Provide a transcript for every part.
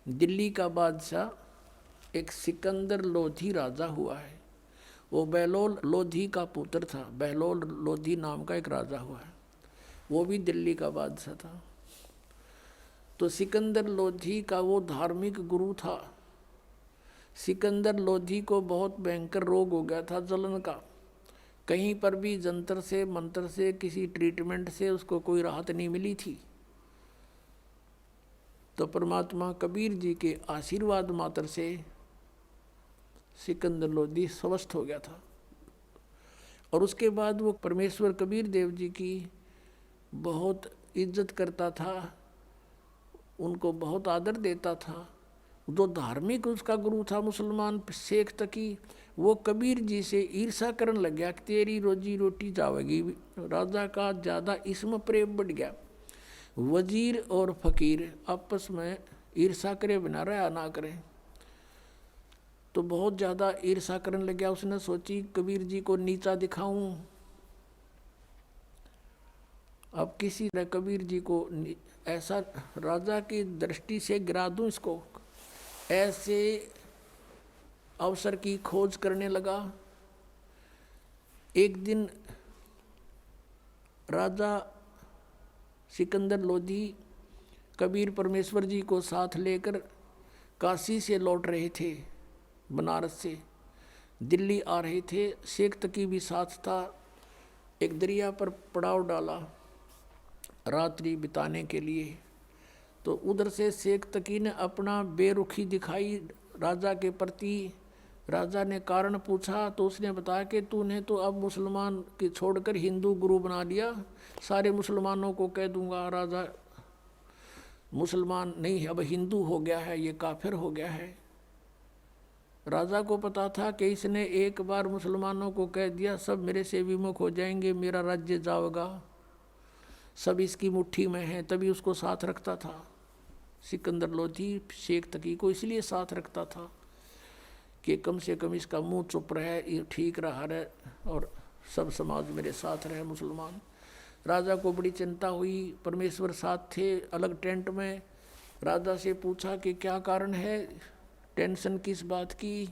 दिल्ली का बादशाह एक सिकंदर लोधी राजा हुआ है। वो बहलोल लोधी का पुत्र था। बहलोल लोधी नाम का एक राजा हुआ है, वो भी दिल्ली का बादशाह था। तो सिकंदर लोधी का वो धार्मिक गुरु था। सिकंदर लोधी को बहुत भयंकर रोग हो गया था, जलन का। कहीं पर भी जंतर से मंत्र से किसी ट्रीटमेंट से उसको कोई राहत नहीं मिली थी। तो परमात्मा कबीर जी के आशीर्वाद मात्र से सिकंदर लोधी स्वस्थ हो गया था। और उसके बाद वो परमेश्वर कबीर देव जी की बहुत इज्जत करता था, उनको बहुत आदर देता था। जो धार्मिक उसका गुरु था मुसलमान शेख तकी, वो कबीर जी से ईर्षा करने लग गया कि तेरी रोजी रोटी जावेगी। राजा का ज़्यादा इसमें प्रेम बढ़ गया। वजीर और फकीर आपस में ईर्षा करे बिना रहा ना करें, तो बहुत ज़्यादा ईर्षा करने लग गया। उसने सोची कबीर जी को नीचा दिखाऊं, अब किसी तरह कबीर जी को ऐसा राजा की दृष्टि से गिरा दूं इसको। ऐसे अवसर की खोज करने लगा। एक दिन राजा सिकंदर लोधी कबीर परमेश्वर जी को साथ लेकर काशी से लौट रहे थे, बनारस से दिल्ली आ रहे थे। शेख तकी भी साथ था। एक दरिया पर पड़ाव डाला रात्रि बिताने के लिए। तो उधर से शेख तकी ने अपना बेरुखी दिखाई राजा के प्रति। राजा ने कारण पूछा तो उसने बताया कि तूने तो अब मुसलमान की छोड़कर हिंदू गुरु बना लिया, सारे मुसलमानों को कह दूंगा राजा मुसलमान नहीं है, अब हिंदू हो गया है, ये काफिर हो गया है। राजा को पता था कि इसने एक बार मुसलमानों को कह दिया सब मेरे से विमुख हो जाएंगे, मेरा राज्य जाएगा, सब इसकी मुट्ठी में है। तभी उसको साथ रखता था सिकंदर लोधी शेख तकी को, इसलिए साथ रखता था कि कम से कम इसका मुंह चुप रहे, ये ठीक रहा रहे और सब समाज मेरे साथ रहे मुसलमान। राजा को बड़ी चिंता हुई। परमेश्वर साथ थे अलग टेंट में। राजा से पूछा कि क्या कारण है, टेंशन किस बात की।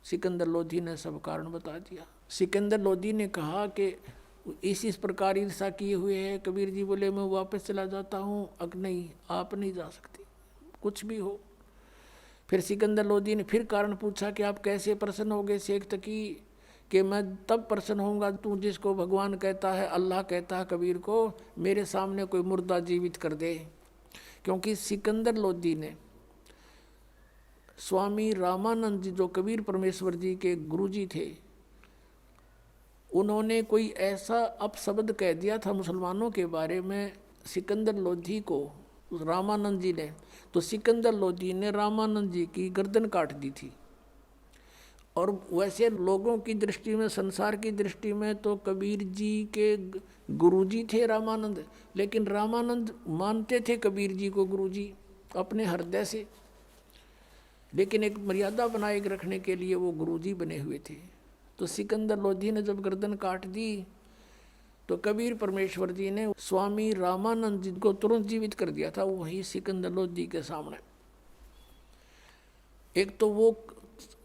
सिकंदर लोधी ने सब कारण बता दिया। सिकंदर लोधी ने कहा कि इस प्रकार ईर्षा किए हुए है। कबीर जी बोले मैं वापस चला जाता हूँ। नहीं, आप नहीं जा सकते, कुछ भी हो। फिर सिकंदर लोधी ने फिर कारण पूछा कि आप कैसे प्रसन्न हो गए शेख तकी, कि मैं तब प्रसन्न होऊंगा तू जिसको भगवान कहता है, अल्लाह कहता है कबीर को, मेरे सामने कोई मुर्दा जीवित कर दे। क्योंकि सिकंदर लोधी ने स्वामी रामानंद जी जो कबीर परमेश्वर जी के गुरुजी थे, उन्होंने कोई ऐसा अपशब्द कह दिया था मुसलमानों के बारे में सिकंदर लोधी को रामानंद जी ने। तो सिकंदर लोधी ने रामानंद जी की गर्दन काट दी थी। और वैसे लोगों की दृष्टि में, संसार की दृष्टि में तो कबीर जी के गुरुजी थे रामानंद, लेकिन रामानंद मानते थे कबीर जी को गुरुजी अपने हृदय से, लेकिन एक मर्यादा बनाए रखने के लिए वो गुरुजी बने हुए थे। तो सिकंदर लोधी ने जब गर्दन काट दी तो कबीर परमेश्वर जी ने स्वामी रामानंद जी को तुरंत जीवित कर दिया था वही सिकंदर लोधी के सामने। एक तो वो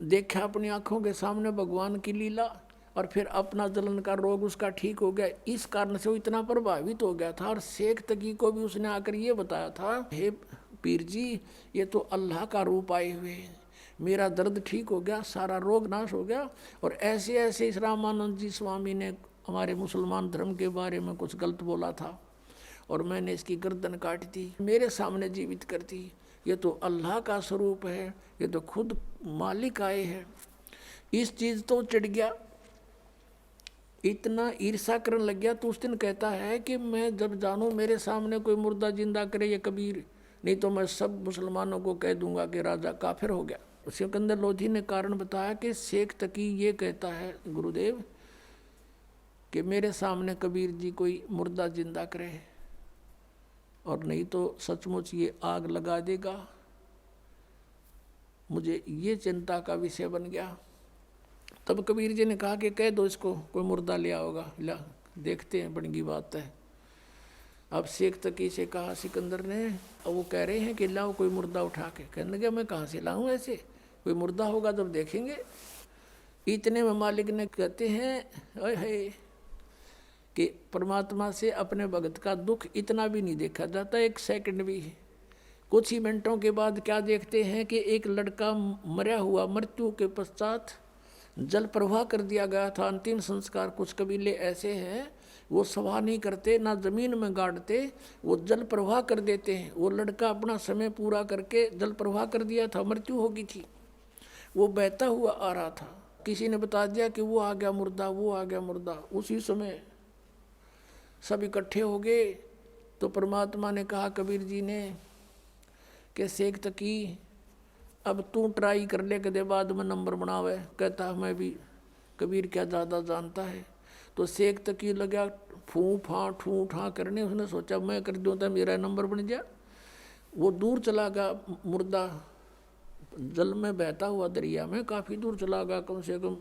देखा अपनी आंखों के सामने भगवान की लीला, और फिर अपना जलन का रोग उसका ठीक हो गया। इस कारण से वो इतना प्रभावित हो गया था। और शेख तकी को भी उसने आकर ये बताया था, हे पीर जी, ये तो अल्लाह का रूप आए हुए हैं, मेरा दर्द ठीक हो गया, सारा रोग नाश हो गया। और ऐसे ऐसे इस रामानंद जी स्वामी ने हमारे मुसलमान धर्म के बारे में कुछ गलत बोला था और मैंने इसकी गर्दन काट दी, मेरे सामने जीवित कर दी। ये तो अल्लाह का स्वरूप है, ये तो खुद मालिक आए हैं। इस चीज़ तो चिढ़ गया, इतना ईर्षा करने लग गया। तो उस दिन कहता है कि मैं जब जानूँ मेरे सामने कोई मुर्दा जिंदा करे ये कबीर, नहीं तो मैं सब मुसलमानों को कह दूंगा कि राजा काफिर हो गया। सिकंदर लोधी ने कारण बताया कि शेख तकी ये कहता है गुरुदेव कि मेरे सामने कबीर जी कोई मुर्दा जिंदा करे, और नहीं तो सचमुच ये आग लगा देगा। मुझे ये चिंता का विषय बन गया। तब कबीर जी ने कहा कि कह दो इसको कोई मुर्दा ले आओगा, ला देखते हैं, बन की बात है। अब शेख तकी से कहा सिकंदर ने, अब वो कह रहे हैं कि लाओ कोई मुर्दा उठा के। कहने लगे मैं कहाँ से लाऊं, ऐसे कोई मुर्दा होगा तब देखेंगे। इतने में मालिक ने कहते हैं ओए है कि परमात्मा से अपने भगत का दुख इतना भी नहीं देखा जाता, एक सेकंड भी। कुछ ही मिनटों के बाद क्या देखते हैं कि एक लड़का मरा हुआ, मृत्यु के पश्चात जल प्रवाह कर दिया गया था। अंतिम संस्कार कुछ कबीले ऐसे हैं वो सवाह नहीं करते, ना जमीन में गाड़ते, वो जल प्रवाह कर देते हैं। वो लड़का अपना समय पूरा करके जल प्रवाह कर दिया था, मृत्यु हो गई थी। वो बहता हुआ आ रहा था, किसी ने बता दिया कि वो आ गया मुर्दा, वो आ गया मुर्दा। उसी समय सब इकट्ठे हो गए। तो परमात्मा ने कहा कबीर जी ने कि शेख तकी अब तू ट्राई कर ले, कदे बाद में नंबर बनावे। कहता मैं भी कबीर क्या ज़्यादा जानता है। तो शेख तकी लगा फूँ ठा करने। उसने सोचा मैं कर दूँ तो मेरा नंबर बन गया। वो दूर चला गया मुर्दा, जल में बहता हुआ दरिया में काफ़ी दूर चला गया, कम से कम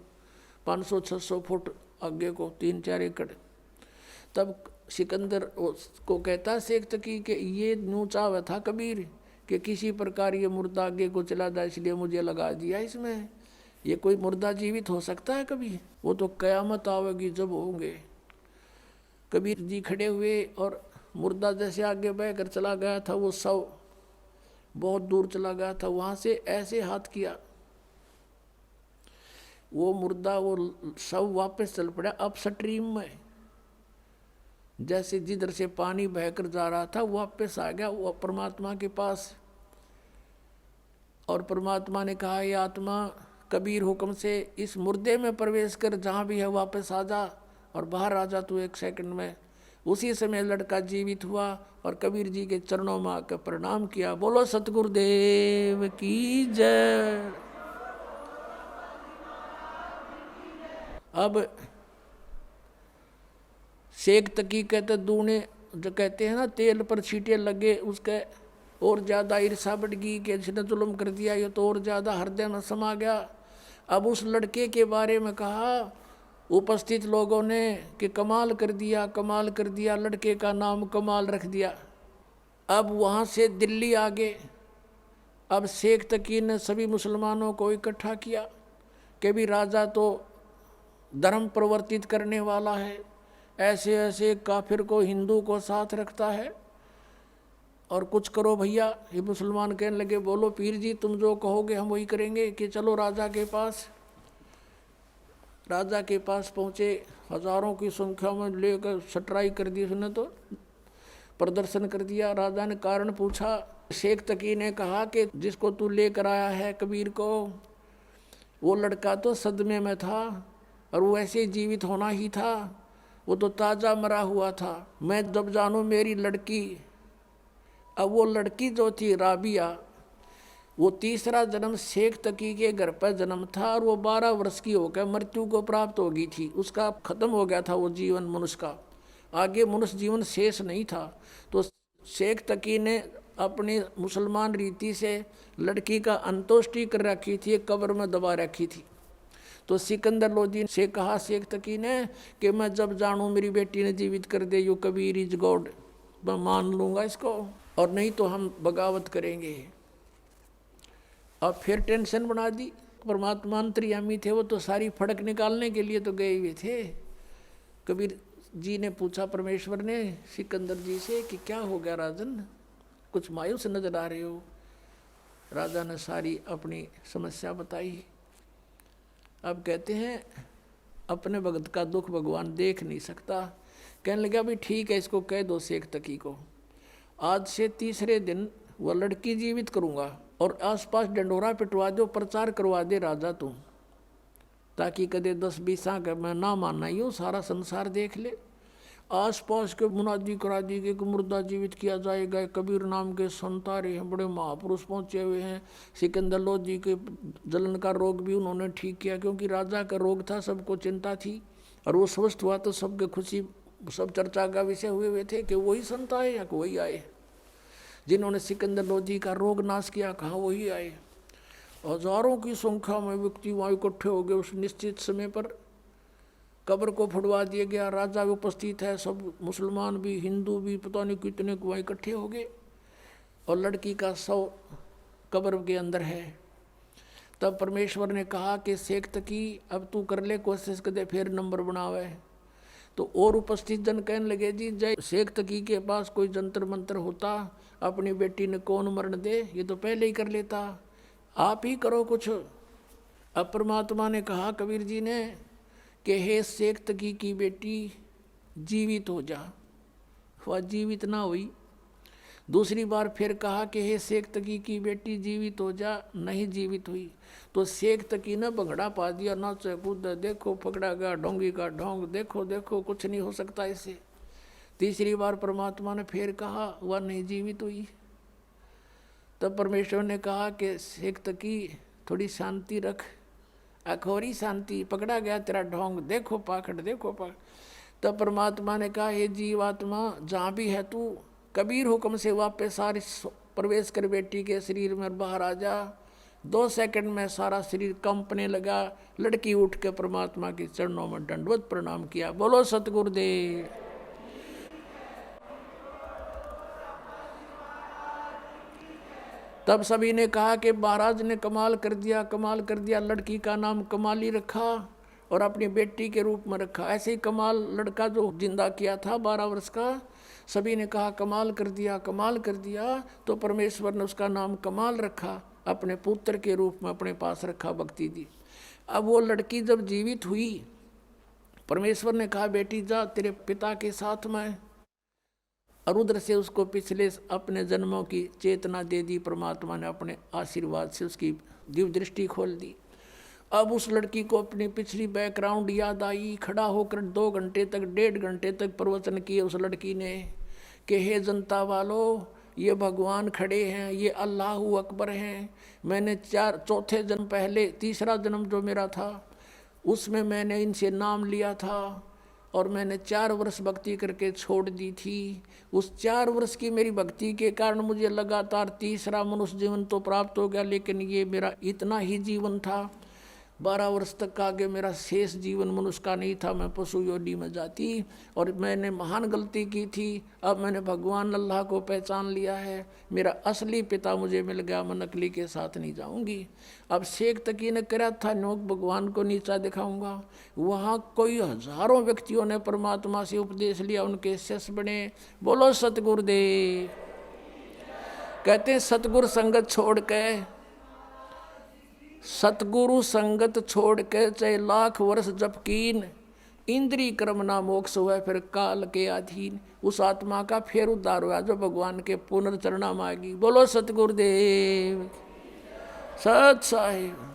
500-600 फुट आगे को, 3-4 एकड़। तब सिकंदर को कहता शेख तकी कि ये न्यू चाव था कबीर कि किसी प्रकार ये मुर्दा आगे को चला जाए, इसलिए मुझे लगा दिया इसमें। ये कोई मुर्दा जीवित हो सकता है कभी? वो तो कयामत आवेगी जब होंगे। कबीर जी खड़े हुए और मुर्दा जैसे आगे बह कर चला गया था, वो शव बहुत दूर चला गया था। वहाँ से ऐसे हाथ किया, वो मुर्दा, वो शव वापस चल पड़ा अप स्ट्रीम में। जैसे जिधर से पानी बहकर जा रहा था वापस आ गया वो परमात्मा के पास। और परमात्मा ने कहा ये आत्मा कबीर हुक्म से इस मुर्दे में प्रवेश कर, जहाँ भी है वापस आ जा और बाहर आ जा तू 1 सेकंड में। उसी समय लड़का जीवित हुआ और कबीर जी के चरणों में आकर प्रणाम किया। बोलो सतगुरुदेव की जय। अब शेख तकी कहते दूने जो कहते हैं ना तेल पर छींटे लगे, उसके और ज़्यादा ईर्षा बढ़ गई कि इसने जुल्म कर दिया, ये तो और ज़्यादा हृदय में समा गया। अब उस लड़के के बारे में कहा उपस्थित लोगों ने कि कमाल कर दिया, कमाल कर दिया, लड़के का नाम कमाल रख दिया। अब वहाँ से दिल्ली आ गए। अब शेख तकी ने सभी मुसलमानों को इकट्ठा किया कि भी राजा तो धर्म प्रवर्तित करने वाला है, ऐसे ऐसे काफिर को हिंदू को साथ रखता है, और कुछ करो भैया। ये मुसलमान कहने लगे बोलो पीर जी तुम जो कहोगे हम वही करेंगे, कि चलो राजा के पास। राजा के पास पहुँचे, हजारों की संख्या में लेकर सटराई कर दी उसने, तो प्रदर्शन कर दिया। राजा ने कारण पूछा। शेख तकी ने कहा कि जिसको तू लेकर आया है कबीर को, वो लड़का तो सदमे में था और वो ऐसे जीवित होना ही था, वो तो ताज़ा मरा हुआ था। मैं जब जानूँ मेरी लड़की, अब वो लड़की जो थी राबिया, वो तीसरा जन्म शेख तकी के घर पर जन्म था और वो 12 वर्ष की होकर मृत्यु को प्राप्त हो गई थी। उसका खत्म हो गया था वो जीवन मनुष्य का, आगे मनुष्य जीवन शेष नहीं था। तो शेख तकी ने अपनी मुसलमान रीति से लड़की का अंत्येष्टि कर रखी थी, एक कब्र में दबा रखी थी। तो सिकंदर लोधी से कहा शेख तकी ने कि मैं जब जानूँ मेरी बेटी ने जीवित कर दे, यू कबीर इज गॉड, मैं मान लूँगा इसको, और नहीं तो हम बगावत करेंगे। अब फिर टेंशन बना दी। परमात्मा अंतर्यामी थे, वो तो सारी फड़क निकालने के लिए तो गए हुए थे। कबीर जी ने पूछा परमेश्वर ने सिकंदर जी से कि क्या हो गया राजन, कुछ मायूस नजर आ रहे हो। राजा ने सारी अपनी समस्या बताई। अब कहते हैं अपने भगत का दुख भगवान देख नहीं सकता। कहने लगा भी ठीक है, इसको कह दो शेख तकी को आज से तीसरे दिन वह लड़की जीवित करूँगा, और आसपास डंडोरा पिटवा दो, प्रचार करवा दे राजा तुम, ताकि कदे 10-20 का मैं ना मानना ही हो, सारा संसार देख ले। आसपास के मुनादी करा दी कि मुर्दा जीवित किया जाएगा। कबीर नाम के संत आ रहे हैं, बड़े महापुरुष पहुँचे हुए हैं। सिकंदर लोधी के जलन का रोग भी उन्होंने ठीक किया, क्योंकि राजा का रोग था, सबको चिंता थी, और वो स्वस्थ हुआ तो सबके खुशी, सब चर्चा का विषय हुए हुए थे कि वही संत आए या वही आए जिन्होंने सिकंदर लोधी का रोग नाश किया। कहाँ वही आए। हजारों की संख्या में व्यक्ति वहाँ इकट्ठे हो गए उस निश्चित समय पर। कब्र को फुड़वा दिया गया। राजा भी उपस्थित है, सब मुसलमान भी हिंदू भी पता नहीं कितने को वहीं इकट्ठे हो गए और लड़की का शव कब्र के अंदर है। तब परमेश्वर ने कहा कि शेख तकी अब तू कर ले कोशिश कर दे, फिर नंबर बनावे। तो और उपस्थित जन कहने लगे जी जय शेख तकी के पास कोई जंतर मंत्र होता, अपनी बेटी ने कौन मरण दे, ये तो पहले ही कर लेता, आप ही करो कुछ। अब परमात्मा ने कहा कबीर जी ने कि हे शेख तकी की बेटी जीवित हो जा, वह जीवित ना हुई। दूसरी बार फिर कहा कि हे शेख तकी की बेटी जीवित हो जा, नहीं जीवित हुई। तो शेख तकी ने भंगड़ा पा दिया, नाचे कूद, देखो पकड़ा गया ढोंगी का ढोंग, देखो देखो कुछ नहीं हो सकता इससे। तीसरी बार परमात्मा ने फिर कहा वह नहीं जीवित हुई। तब परमेश्वर ने कहा कि शेख तकी थोड़ी शांति रख, अखोरी शांति, पकड़ा गया तेरा ढोंग, देखो पाखड़ देखो पाखड़। तब परमात्मा ने कहा हे जीवात्मा जहाँ भी है तू कबीर हुक्म से वापस सारे प्रवेश कर बेटी के शरीर में बाहर आ जा। 2 सेकंड में सारा शरीर कंपने लगा। लड़की उठ के परमात्मा के चरणों में दंडवत प्रणाम किया। बोलो सतगुरुदेव। तब सभी ने कहा कि महाराज ने कमाल कर दिया, कमाल कर दिया। लड़की का नाम कमाली रखा और अपनी बेटी के रूप में रखा। ऐसे ही कमाल लड़का जो जिंदा किया था 12 वर्ष का, सभी ने कहा कमाल कर दिया, कमाल कर दिया। तो परमेश्वर ने उसका नाम कमाल रखा, अपने पुत्र के रूप में अपने पास रखा, भक्ति दी। अब वो लड़की जब जीवित हुई, परमेश्वर ने कहा बेटी जा तेरे पिता के साथ में, और उधर से उसको पिछले अपने जन्मों की चेतना दे दी। परमात्मा ने अपने आशीर्वाद से उसकी दिव्य दृष्टि खोल दी। अब उस लड़की को अपनी पिछली बैकग्राउंड याद आई। खड़ा होकर 2 घंटे तक 1.5 घंटे तक प्रवचन किए उस लड़की ने कि हे जनता वालों, ये भगवान खड़े हैं, ये अल्लाह अकबर हैं। मैंने चौथे जन्म पहले, तीसरा जन्म जो मेरा था उसमें मैंने इनसे नाम लिया था और मैंने 4 वर्ष भक्ति करके छोड़ दी थी। उस 4 वर्ष की मेरी भक्ति के कारण मुझे लगातार तीसरा मनुष्य जीवन तो प्राप्त हो गया, लेकिन ये मेरा इतना ही जीवन था। 12 वर्ष तक आगे मेरा शेष जीवन मनुष्य का नहीं था, मैं पशु योनि में जाती और मैंने महान गलती की थी। अब मैंने भगवान अल्लाह को पहचान लिया है, मेरा असली पिता मुझे मिल गया, मैं नकली के साथ नहीं जाऊंगी। अब शेख तकी ने करा था नोक भगवान को नीचा दिखाऊंगा। वहाँ कोई हजारों व्यक्तियों ने परमात्मा से उपदेश लिया, उनके शिष्य बने। बोलो सतगुरुदेव। कहते हैं सतगुरु संगत छोड़ के, सतगुरु संगत छोड़ के चाहे 1,00,000 वर्ष जप कीन, इंद्री कर्म ना मोक्ष हुआ फिर काल के अधीन। उस आत्मा का फिर उद्धार हुआ जो भगवान के पुनर्चरणा मांगी। बोलो सतगुरुदेव। सत साहिब।